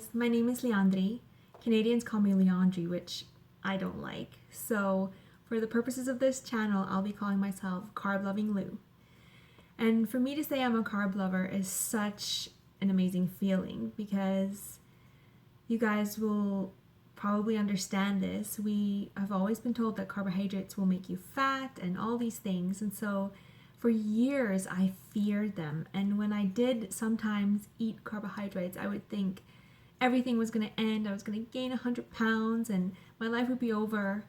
guys, my name is Leandri. Canadians call me Leandri, which I don't like. So for the purposes of this channel, I'll be calling myself Carb Loving Lou. And for me to say I'm a carb lover is such an amazing feeling because you guys will probably understand this. We have always been told that carbohydrates will make you fat and all these things. And so for years, I feared them. And when I did sometimes eat carbohydrates, I would think everything was going to end. I was going to gain 100 pounds and my life would be over.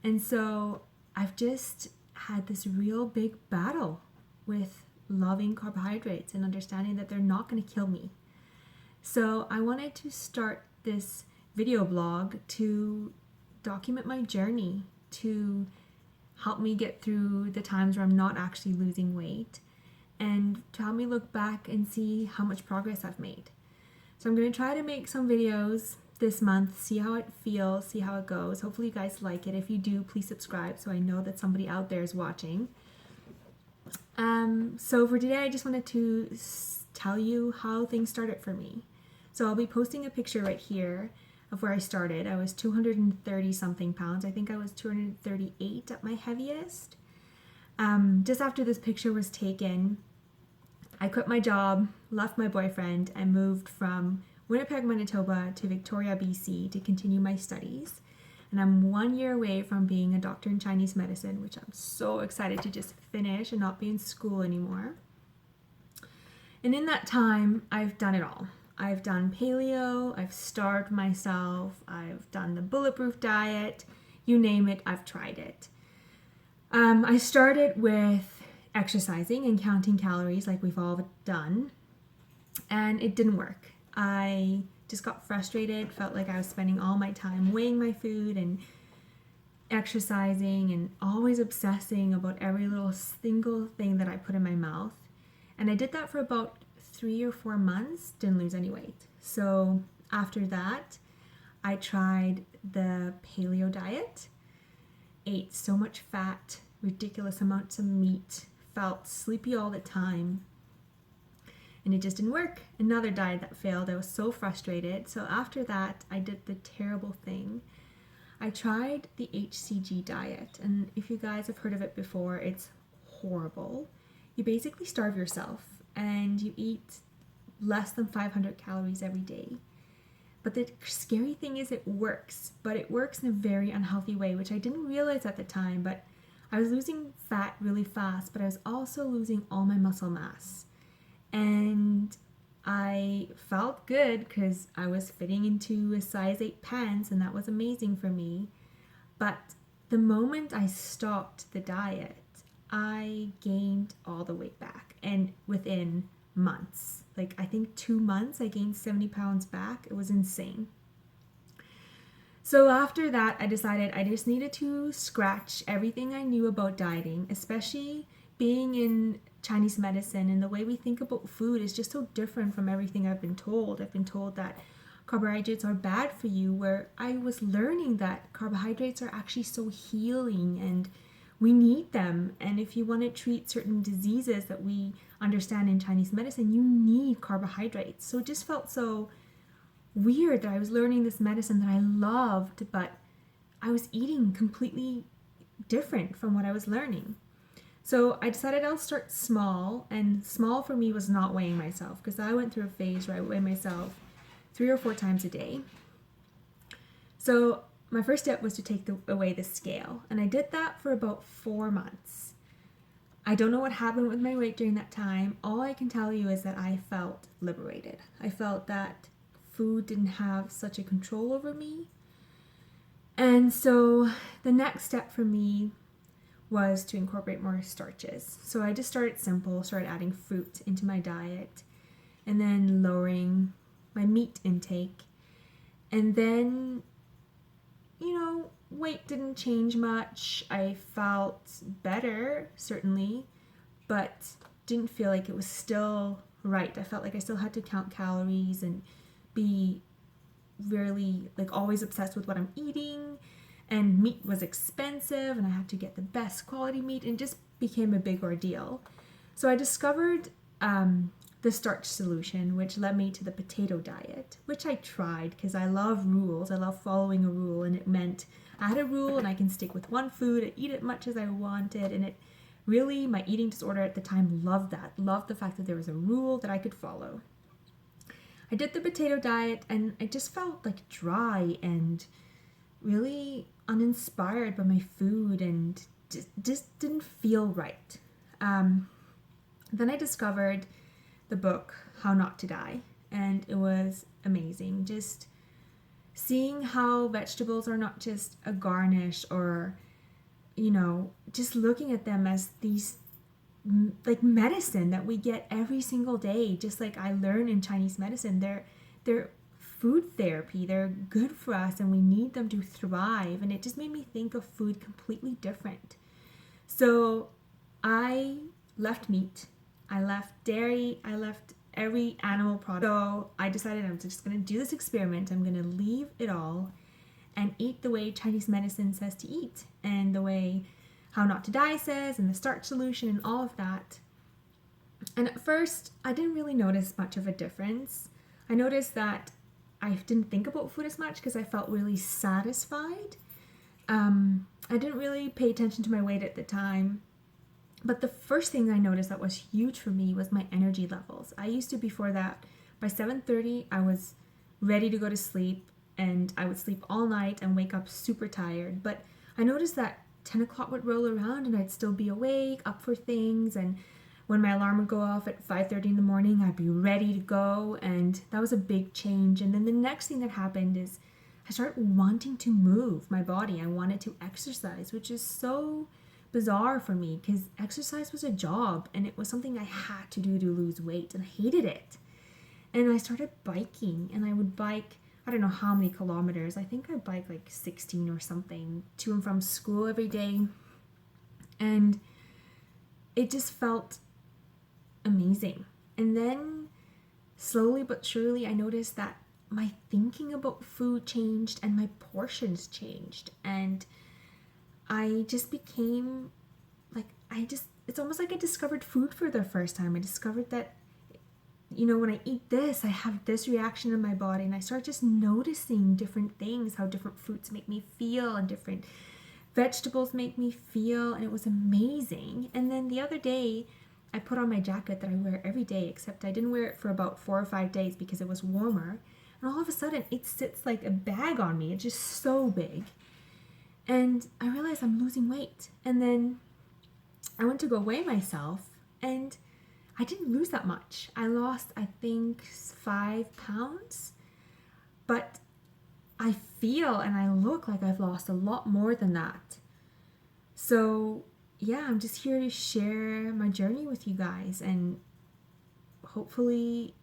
And so I've just had this real big battle with loving carbohydrates and understanding that they're not going to kill me. So I wanted to start this video blog to document my journey, to help me get through the times where I'm not actually losing weight, and to help me look back and see how much progress I've made. So I'm going to try to make some videos this month, see how it feels, see how it goes. Hopefully you guys like it. If you do, please subscribe so I know that somebody out there is watching. So for today, I just wanted to tell you how things started for me. So I'll be posting a picture right here of where I started. I was 230 something pounds. I think I was 238 at my heaviest. Just after this picture was taken, I quit my job, left my boyfriend, and moved from Winnipeg, Manitoba to Victoria, BC to continue my studies. And I'm 1 year away from being a doctor in Chinese medicine, which I'm so excited to just finish and not be in school anymore. And in that time, I've done it all. I've done paleo, I've starved myself, I've done the bulletproof diet, you name it, I've tried it. I started with exercising and counting calories like we've all done, and it didn't work. I just got frustrated, felt like I was spending all my time weighing my food and exercising and always obsessing about every little single thing that I put in my mouth. And I did that for about 3 or 4 months, didn't lose any weight. So after that, I tried the paleo diet, ate so much fat, ridiculous amounts of meat, felt sleepy all the time, and it just didn't work. Another diet that failed. I was so frustrated. So after that, I did the terrible thing. I tried the HCG diet, and if you guys have heard of it before, it's horrible. You basically starve yourself and you eat less than 500 calories every day. But the scary thing is it works, but it works in a very unhealthy way, which I didn't realize at the time. But I was losing fat really fast, but I was also losing all my muscle mass. And I felt good because I was fitting into a size 8 pants, and that was amazing for me. But the moment I stopped the diet, I gained all the weight back, and within months, like I think 2 months, I gained 70 pounds back. It was insane. So after that, I decided I just needed to scratch everything I knew about dieting, especially being in Chinese medicine, and the way we think about food is just so different from everything I've been told. I've been told that carbohydrates are bad for you, where I was learning that carbohydrates are actually so healing and we need them. And if you want to treat certain diseases that we understand in Chinese medicine, you need carbohydrates. So it just felt so weird that I was learning this medicine that I loved, but I was eating completely different from what I was learning. So I decided I'll start small, and small for me was not weighing myself, because I went through a phase where I weighed myself 3 or 4 times a day. So my first step was to take away the scale, and I did that for about 4 months. I don't know what happened with my weight during that time. All I can tell you is that I felt liberated. I felt that food didn't have such a control over me. And so the next step for me was to incorporate more starches. So I just started simple, started adding fruit into my diet, and then lowering my meat intake. And then, weight didn't change much. I felt better, certainly, but didn't feel like it was still right. I felt like I still had to count calories and be really always obsessed with what I'm eating. And meat was expensive, and I had to get the best quality meat, and it just became a big ordeal. So I discovered the starch solution, which led me to the potato diet, which I tried because I love rules. I love following a rule, and it meant I had a rule and I can stick with one food and eat it much as I wanted. And it really, my eating disorder at the time loved that, loved the fact that there was a rule that I could follow. I did the potato diet and I just felt like dry and really uninspired by my food and just didn't feel right. Then I discovered the book How Not to Die, and it was amazing. Just seeing how vegetables are not just a garnish, or just looking at them as these like medicine that we get every single day. Just like I learned in Chinese medicine, they're food therapy. They're good for us and we need them to thrive. And it just made me think of food completely different. So I left meat, I left dairy, I left every animal product. So I decided I'm just going to do this experiment. I'm going to leave it all and eat the way Chinese medicine says to eat, and the way How Not to Die says, and the starch solution and all of that. And at first, I didn't really notice much of a difference. I noticed that I didn't think about food as much because I felt really satisfied. I didn't really pay attention to my weight at the time. But the first thing I noticed that was huge for me was my energy levels. I used to, before that, by 7:30, I was ready to go to sleep, and I would sleep all night and wake up super tired. But I noticed that 10 o'clock would roll around and I'd still be awake, up for things. And when my alarm would go off at 5:30 in the morning, I'd be ready to go. And that was a big change. And then the next thing that happened is I started wanting to move my body. I wanted to exercise, which is so bizarre for me because exercise was a job and it was something I had to do to lose weight, and I hated it. And I started biking, and I would bike, I don't know how many kilometers. I think I bike like 16 or something to and from school every day. And it just felt amazing. And then slowly but surely I noticed that my thinking about food changed and my portions changed. And I just became like, it's almost like I discovered food for the first time. I discovered that, when I eat this, I have this reaction in my body, and I start just noticing different things, how different fruits make me feel and different vegetables make me feel, and it was amazing. And then the other day, I put on my jacket that I wear every day, except I didn't wear it for about 4 or 5 days because it was warmer, and all of a sudden, it sits like a bag on me. It's just so big. And I realized I'm losing weight. And then I went to go weigh myself, and I didn't lose that much. I lost, I think, 5 pounds. But I feel and I look like I've lost a lot more than that. So, yeah, I'm just here to share my journey with you guys and hopefully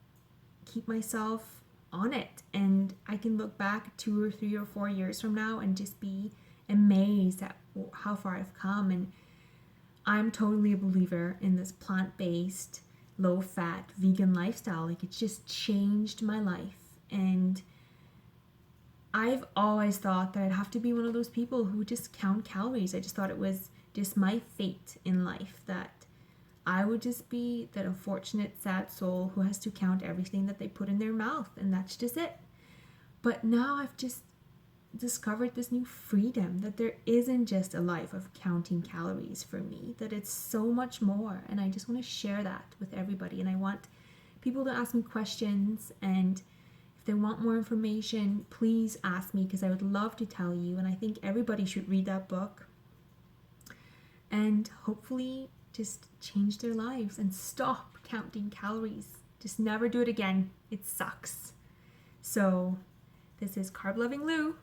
keep myself on it. And I can look back 2 or 3 or 4 years from now and just be amazed at how far I've come. And I'm totally a believer in this plant-based, low-fat, vegan lifestyle. Like, it's just changed my life. And I've always thought that I'd have to be one of those people who just count calories. I just thought it was just my fate in life, that I would just be that unfortunate, sad soul who has to count everything that they put in their mouth, and that's just it. But now I've just discovered this new freedom, that there isn't just a life of counting calories for me, that it's so much more. And I just want to share that with everybody. And I want people to ask me questions, and if they want more information, please ask me, because I would love to tell you. And I think everybody should read that book and hopefully just change their lives and stop counting calories. Just never do it again. It sucks. So this is Carb Loving Lou.